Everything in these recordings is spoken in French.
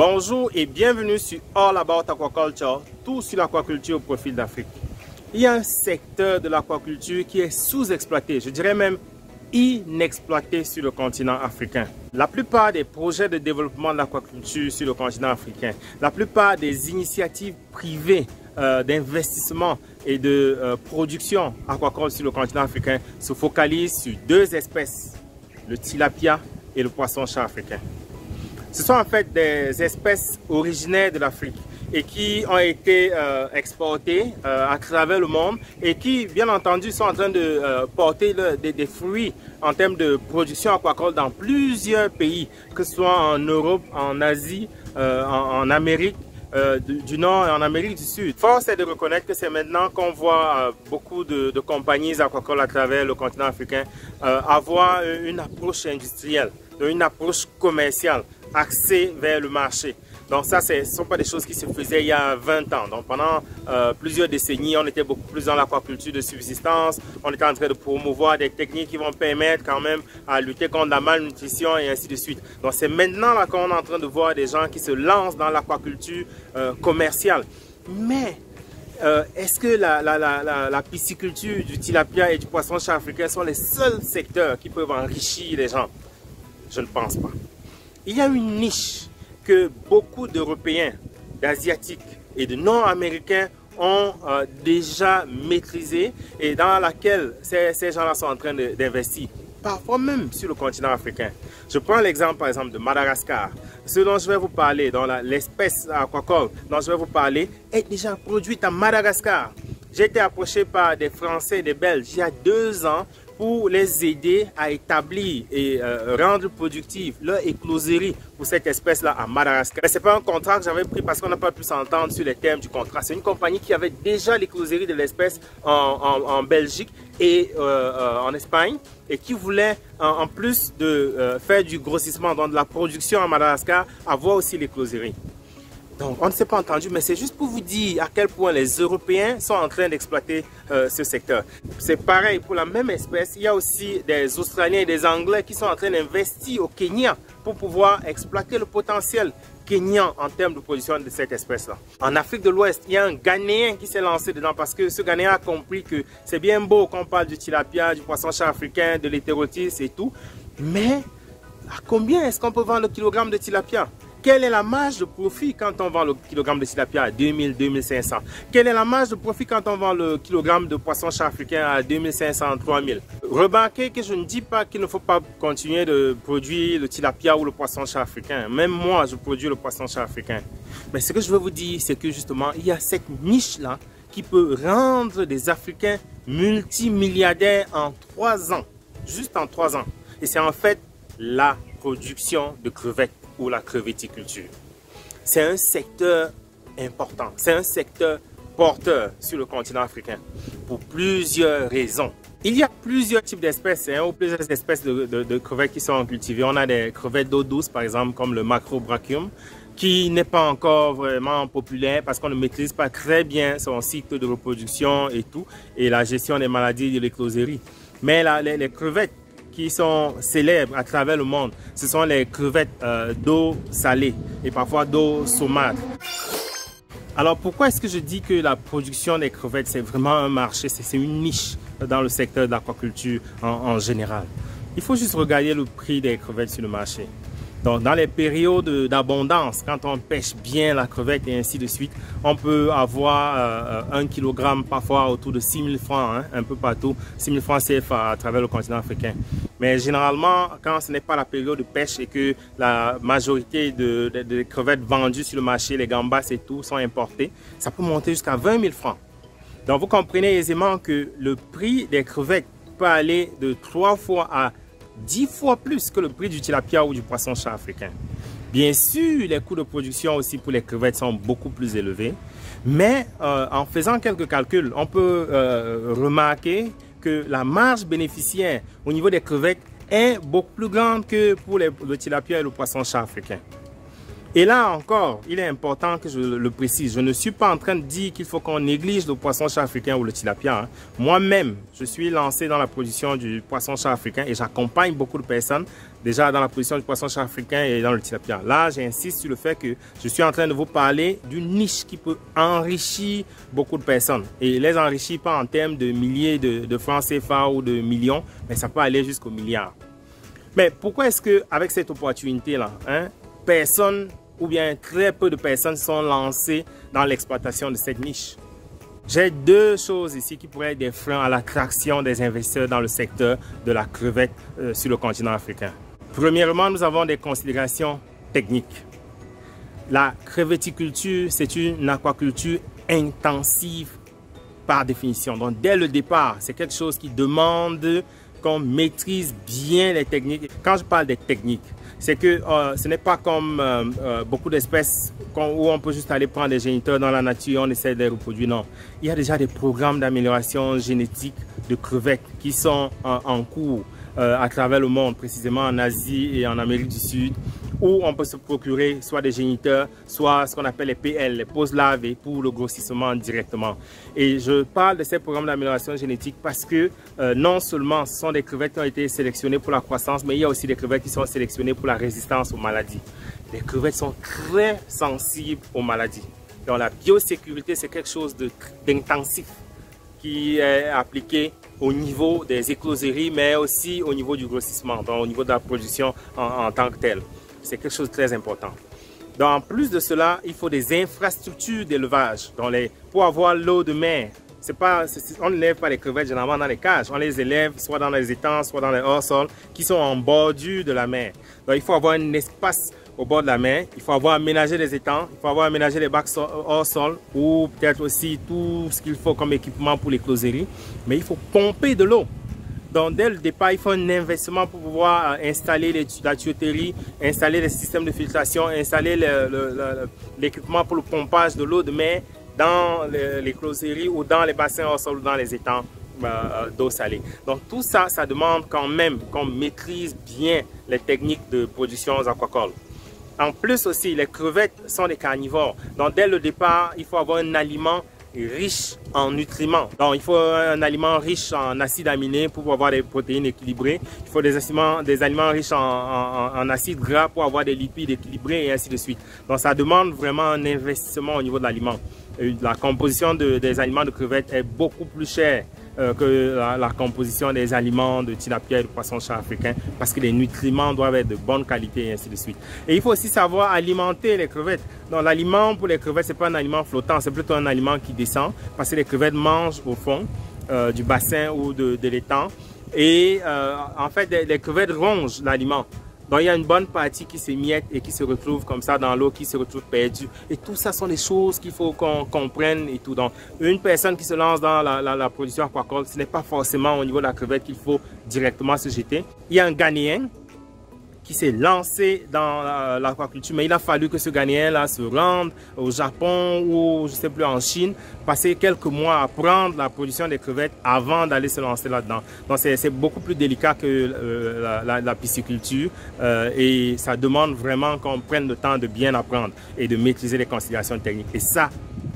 Bonjour et bienvenue sur All About Aquaculture, tout sur l'aquaculture au profil d'Afrique. Il y a un secteur de l'aquaculture qui est sous-exploité, je dirais même inexploité sur le continent africain. La plupart des projets de développement de l'aquaculture sur le continent africain, la plupart des initiatives privées d'investissement et de production aquacole sur le continent africain se focalisent sur deux espèces, le tilapia et le poisson-chat africain. Ce sont en fait des espèces originaires de l'Afrique et qui ont été exportées à travers le monde et qui, bien entendu, sont en train de porter des fruits en termes de production aquacole dans plusieurs pays, que ce soit en Europe, en Asie, en Amérique du Nord et en Amérique du Sud. Force est de reconnaître que c'est maintenant qu'on voit beaucoup de compagnies aquacoles à travers le continent africain avoir une approche industrielle, une approche commerciale axée vers le marché. Donc ça, ce ne sont pas des choses qui se faisaient il y a 20 ans. Donc pendant plusieurs décennies, on était beaucoup plus dans l'aquaculture de subsistance. On était en train de promouvoir des techniques qui vont permettre quand même à lutter contre la malnutrition et ainsi de suite. Donc c'est maintenant là qu'on est en train de voir des gens qui se lancent dans l'aquaculture commerciale. Mais est-ce que la pisciculture du tilapia et du poisson-chat africain sont les seuls secteurs qui peuvent enrichir les gens? Je ne pense pas. Il y a une niche que beaucoup d'Européens, d'Asiatiques et de non-Américains ont déjà maîtrisée et dans laquelle ces gens-là sont en train d'investir, parfois même sur le continent africain. Je prends l'exemple par exemple de Madagascar. Ce dont je vais vous parler, dans l'espèce aquacole dont je vais vous parler, est déjà produite à Madagascar. J'ai été approché par des Français et des Belges il y a 2 ans pour les aider à établir et rendre productive leur écloserie pour cette espèce-là à Madagascar. Ce n'est pas un contrat que j'avais pris parce qu'on n'a pas pu s'entendre sur les termes du contrat. C'est une compagnie qui avait déjà l'écloserie de l'espèce en Belgique et en Espagne et qui voulait, en plus de faire du grossissement, donc de la production à Madagascar, avoir aussi l'écloserie. Donc, on ne s'est pas entendu, mais c'est juste pour vous dire à quel point les Européens sont en train d'exploiter ce secteur. C'est pareil pour la même espèce. Il y a aussi des Australiens et des Anglais qui sont en train d'investir au Kenya pour pouvoir exploiter le potentiel kenyan en termes de production de cette espèce-là. En Afrique de l'Ouest, il y a un Ghanéen qui s'est lancé dedans parce que ce Ghanéen a compris que c'est bien beau qu'on parle du tilapia, du poisson-chat africain, de l'hétérotis et tout, mais à combien est-ce qu'on peut vendre le kilogramme de tilapia? Quelle est la marge de profit quand on vend le kilogramme de tilapia à 2000, 2500? Quelle est la marge de profit quand on vend le kilogramme de poisson-chat africain à 2500, 3000? Remarquez que je ne dis pas qu'il ne faut pas continuer de produire le tilapia ou le poisson-chat africain. Même moi, je produis le poisson-chat africain. Mais ce que je veux vous dire, c'est que justement, il y a cette niche-là qui peut rendre des Africains multimilliardaires en 3 ans. Juste en 3 ans. Et c'est en fait la production de crevettes ou la crevetticulture. C'est un secteur important, c'est un secteur porteur sur le continent africain pour plusieurs raisons. Il y a plusieurs types d'espèces ou plusieurs espèces de crevettes qui sont cultivées. On a des crevettes d'eau douce par exemple comme le Macrobrachium qui n'est pas encore vraiment populaire parce qu'on ne maîtrise pas très bien son cycle de reproduction et tout et la gestion des maladies de l'écloserie. Mais là, les crevettes qui sont célèbres à travers le monde, ce sont les crevettes d'eau salée et parfois d'eau saumâtre. Alors pourquoi est-ce que je dis que la production des crevettes c'est vraiment un marché, c'est une niche dans le secteur de l'aquaculture en général? Il faut juste regarder le prix des crevettes sur le marché. Donc, dans les périodes d'abondance, quand on pêche bien la crevette et ainsi de suite, on peut avoir 1 kg parfois autour de 6 000 francs, un peu partout, 6 000 francs CFA à travers le continent africain. Mais généralement, quand ce n'est pas la période de pêche et que la majorité des crevettes vendues sur le marché, les gambas et tout, sont importées, ça peut monter jusqu'à 20 000 francs. Donc, vous comprenez aisément que le prix des crevettes peut aller de 3 fois à 10 fois plus que le prix du tilapia ou du poisson-chat africain. Bien sûr, les coûts de production aussi pour les crevettes sont beaucoup plus élevés, mais en faisant quelques calculs, on peut remarquer que la marge bénéficiaire au niveau des crevettes est beaucoup plus grande que pour le tilapia et le poisson-chat africain. Et là encore, il est important que je le précise. Je ne suis pas en train de dire qu'il faut qu'on néglige le poisson-chat africain ou le tilapia. Hein. Moi-même, je suis lancé dans la production du poisson-chat africain et j'accompagne beaucoup de personnes déjà dans la production du poisson-chat africain et dans le tilapia. Là, j'insiste sur le fait que je suis en train de vous parler d'une niche qui peut enrichir beaucoup de personnes. Et les enrichir pas en termes de milliers de francs CFA ou de millions, mais ça peut aller jusqu'au milliard. Mais pourquoi est-ce qu'avec cette opportunité-là, hein, personne ou bien très peu de personnes sont lancées dans l'exploitation de cette niche? J'ai deux choses ici qui pourraient être des freins à l'attraction des investisseurs dans le secteur de la crevette sur le continent africain. Premièrement, nous avons des considérations techniques. La crevetticulture, c'est une aquaculture intensive par définition. Donc, dès le départ, c'est quelque chose qui demande qu'on maîtrise bien les techniques. Quand je parle des techniques, c'est que ce n'est pas comme beaucoup d'espèces où on peut juste aller prendre des géniteurs dans la nature et on essaie de les reproduire. Non, il y a déjà des programmes d'amélioration génétique de crevettes qui sont en cours à travers le monde, précisément en Asie et en Amérique du Sud, où on peut se procurer soit des géniteurs, soit ce qu'on appelle les PL, les poses lavées pour le grossissement directement. Et je parle de ces programmes d'amélioration génétique parce que non seulement ce sont des crevettes qui ont été sélectionnées pour la croissance, mais il y a aussi des crevettes qui sont sélectionnées pour la résistance aux maladies. Les crevettes sont très sensibles aux maladies. Donc la biosécurité, c'est quelque chose d'intensif qui est appliqué au niveau des écloseries, mais aussi au niveau du grossissement, donc au niveau de la production en tant que telle. C'est quelque chose de très important. Donc, en plus de cela, il faut des infrastructures d'élevage. Pour avoir l'eau de mer, on n'élève pas les crevettes généralement dans les cages. On les élève soit dans les étangs, soit dans les hors-sols qui sont en bordure de la mer. Donc, il faut avoir un espace au bord de la mer. Il faut avoir aménagé les étangs. Il faut avoir aménagé les bacs hors-sol ou peut-être aussi tout ce qu'il faut comme équipement pour les closeries. Mais il faut pomper de l'eau. Donc, dès le départ, il faut un investissement pour pouvoir installer la tuyauterie, installer les systèmes de filtration, installer l'équipement pour le pompage de l'eau de mer dans les closeries ou dans les bassins hors sol ou dans les étangs d'eau salée. Donc, tout ça, ça demande quand même qu'on maîtrise bien les techniques de production aquacole. En plus aussi, les crevettes sont des carnivores. Donc, dès le départ, il faut avoir un aliment riche en nutriments. Donc, il faut un aliment riche en acides aminés pour avoir des protéines équilibrées. Il faut des aliments riches en acides gras pour avoir des lipides équilibrés et ainsi de suite. Donc, ça demande vraiment un investissement au niveau de l'aliment. La composition des aliments de crevettes est beaucoup plus chère que la composition des aliments de tilapia et de poisson-chat africain parce que les nutriments doivent être de bonne qualité et ainsi de suite. Et il faut aussi savoir alimenter les crevettes. Donc, l'aliment pour les crevettes, ce n'est pas un aliment flottant, c'est plutôt un aliment qui descend parce que les crevettes mangent au fond du bassin ou de l'étang. Et en fait, les crevettes rongent l'aliment. Donc, il y a une bonne partie qui s'émiette et qui se retrouve comme ça dans l'eau, qui se retrouve perdue. Et tout ça sont des choses qu'il faut qu'on comprenne et tout. Donc, une personne qui se lance dans la production aquacole, ce n'est pas forcément au niveau de la crevette qu'il faut directement se jeter. Il y a un Ghanéen qui s'est lancé dans l'aquaculture, mais il a fallu que ce Ghanéen-là se rende au Japon ou je ne sais plus en Chine, passer quelques mois à apprendre la production des crevettes avant d'aller se lancer là-dedans. Donc c'est beaucoup plus délicat que la pisciculture et ça demande vraiment qu'on prenne le temps de bien apprendre et de maîtriser les considérations techniques. Et ça,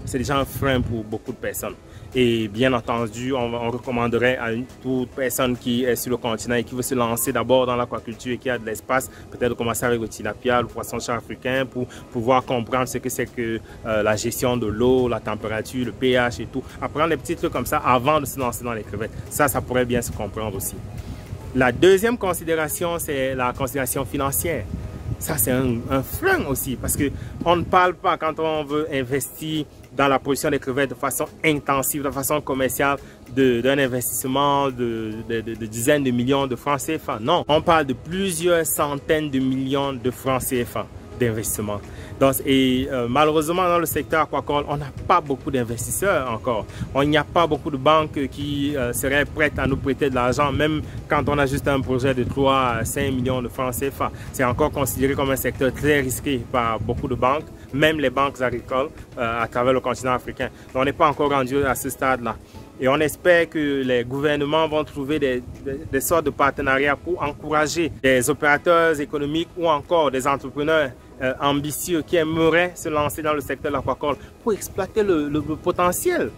c'est déjà un frein pour beaucoup de personnes. Et bien entendu, on recommanderait à toute personne qui est sur le continent et qui veut se lancer d'abord dans l'aquaculture et qui a de l'espace, peut-être de commencer avec le tilapia, le poisson-chat africain pour pouvoir comprendre ce que c'est que la gestion de l'eau, la température, le pH et tout. Apprendre des petits trucs comme ça avant de se lancer dans les crevettes. Ça pourrait bien se comprendre aussi. La deuxième considération, c'est la considération financière. Ça, c'est un frein aussi parce qu'on ne parle pas quand on veut investir dans la production des crevettes de façon intensive, de façon commerciale, d'un investissement de dizaines de millions de francs CFA. Non, on parle de plusieurs centaines de millions de francs CFA d'investissement. Malheureusement, dans le secteur aquacole, on n'a pas beaucoup d'investisseurs encore. Il n'y a pas beaucoup de banques qui seraient prêtes à nous prêter de l'argent, même quand on a juste un projet de 3 à 5 millions de francs CFA. C'est encore considéré comme un secteur très risqué par beaucoup de banques, même les banques agricoles à travers le continent africain. Donc, on n'est pas encore rendu à ce stade-là. Et on espère que les gouvernements vont trouver des sortes de partenariats pour encourager des opérateurs économiques ou encore des entrepreneurs ambitieux qui aimeraient se lancer dans le secteur de l'aquaculture pour exploiter le potentiel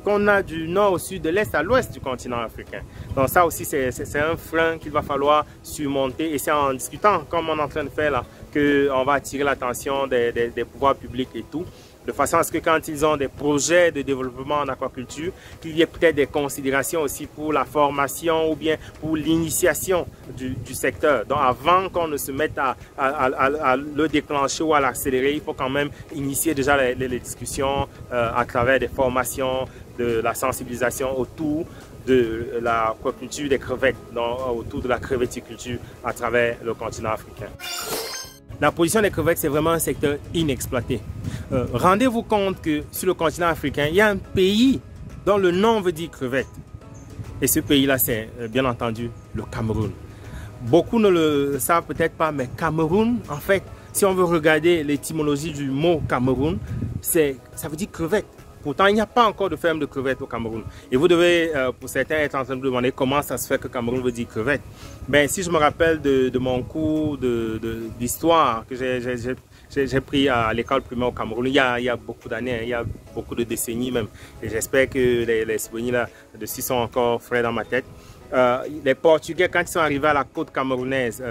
qu'on a du nord au sud, de l'est à l'ouest du continent africain. Donc ça aussi, c'est un frein qu'il va falloir surmonter, et c'est en discutant, comme on est en train de faire là, qu'on va attirer l'attention des pouvoirs publics et tout, de façon à ce que quand ils ont des projets de développement en aquaculture, qu'il y ait peut-être des considérations aussi pour la formation ou bien pour l'initiation du secteur. Donc avant qu'on ne se mette à le déclencher ou à l'accélérer, il faut quand même initier déjà les discussions à travers des formations, de la sensibilisation autour de l'aquaculture des crevettes, donc autour de la crevetticulture à travers le continent africain. La position des crevettes, c'est vraiment un secteur inexploité. Rendez-vous compte que sur le continent africain, il y a un pays dont le nom veut dire crevette. Et ce pays-là, c'est bien entendu le Cameroun. Beaucoup ne le savent peut-être pas, mais Cameroun, en fait, si on veut regarder l'étymologie du mot Cameroun, ça veut dire crevette. Pourtant, il n'y a pas encore de ferme de crevettes au Cameroun. Et vous devez, pour certains, être en train de demander comment ça se fait que Cameroun veut dire crevette. Ben, si je me rappelle de mon cours d'histoire que j'ai pris à l'école primaire au Cameroun, il y a beaucoup d'années, il y a beaucoup de décennies même. Et j'espère que les souvenirs là-dessus sont encore frais dans ma tête. Les Portugais, quand ils sont arrivés à la côte camerounaise,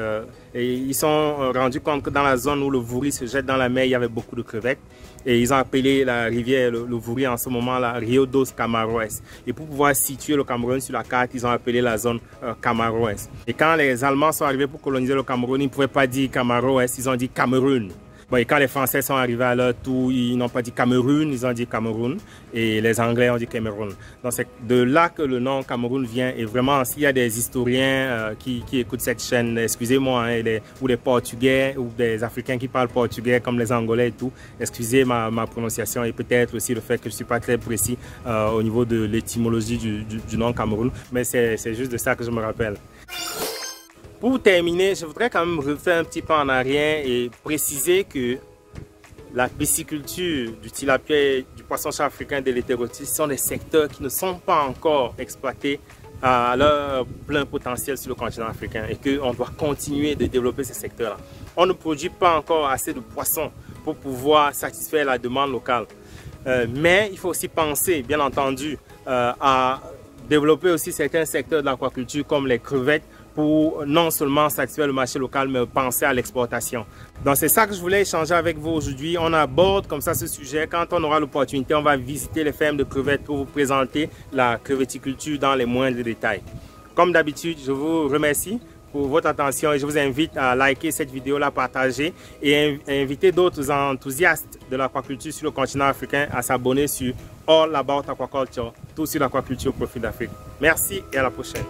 et ils sont rendus compte que dans la zone où le Vouri se jette dans la mer, il y avait beaucoup de crevettes. Et ils ont appelé la rivière, le Vouri en ce moment-là, Rio dos Camaroes. Et pour pouvoir situer le Cameroun sur la carte, ils ont appelé la zone Camaroes. Et quand les Allemands sont arrivés pour coloniser le Cameroun, ils ne pouvaient pas dire Camaroes, ils ont dit Cameroun. Bon, et quand les Français sont arrivés à leur tour, ils n'ont pas dit Cameroun, ils ont dit Cameroun. Et les Anglais ont dit Cameroun. Donc c'est de là que le nom Cameroun vient. Et vraiment, s'il y a des historiens qui écoutent cette chaîne, excusez-moi, hein, ou des Portugais ou des Africains qui parlent portugais comme les Angolais et tout, excusez ma prononciation et peut-être aussi le fait que je ne suis pas très précis au niveau de l'étymologie du nom Cameroun. Mais c'est juste de ça que je me rappelle. Pour terminer, je voudrais quand même refaire un petit pas en arrière et préciser que la pisciculture, du tilapia, du poisson-chat africain, de l'hétérotis sont des secteurs qui ne sont pas encore exploités à leur plein potentiel sur le continent africain et qu'on doit continuer de développer ces secteurs-là. On ne produit pas encore assez de poissons pour pouvoir satisfaire la demande locale. Mais il faut aussi penser, bien entendu, à développer aussi certains secteurs de l'aquaculture comme les crevettes, pour non seulement satisfaire le marché local, mais penser à l'exportation. Donc c'est ça que je voulais échanger avec vous aujourd'hui. On aborde comme ça ce sujet. Quand on aura l'opportunité, on va visiter les fermes de crevettes pour vous présenter la crevetticulture dans les moindres détails. Comme d'habitude, je vous remercie pour votre attention et je vous invite à liker cette vidéo, la partager et inviter d'autres enthousiastes de l'aquaculture sur le continent africain à s'abonner sur All About Aquaculture, tout sur l'aquaculture au profit d'Afrique. Merci et à la prochaine.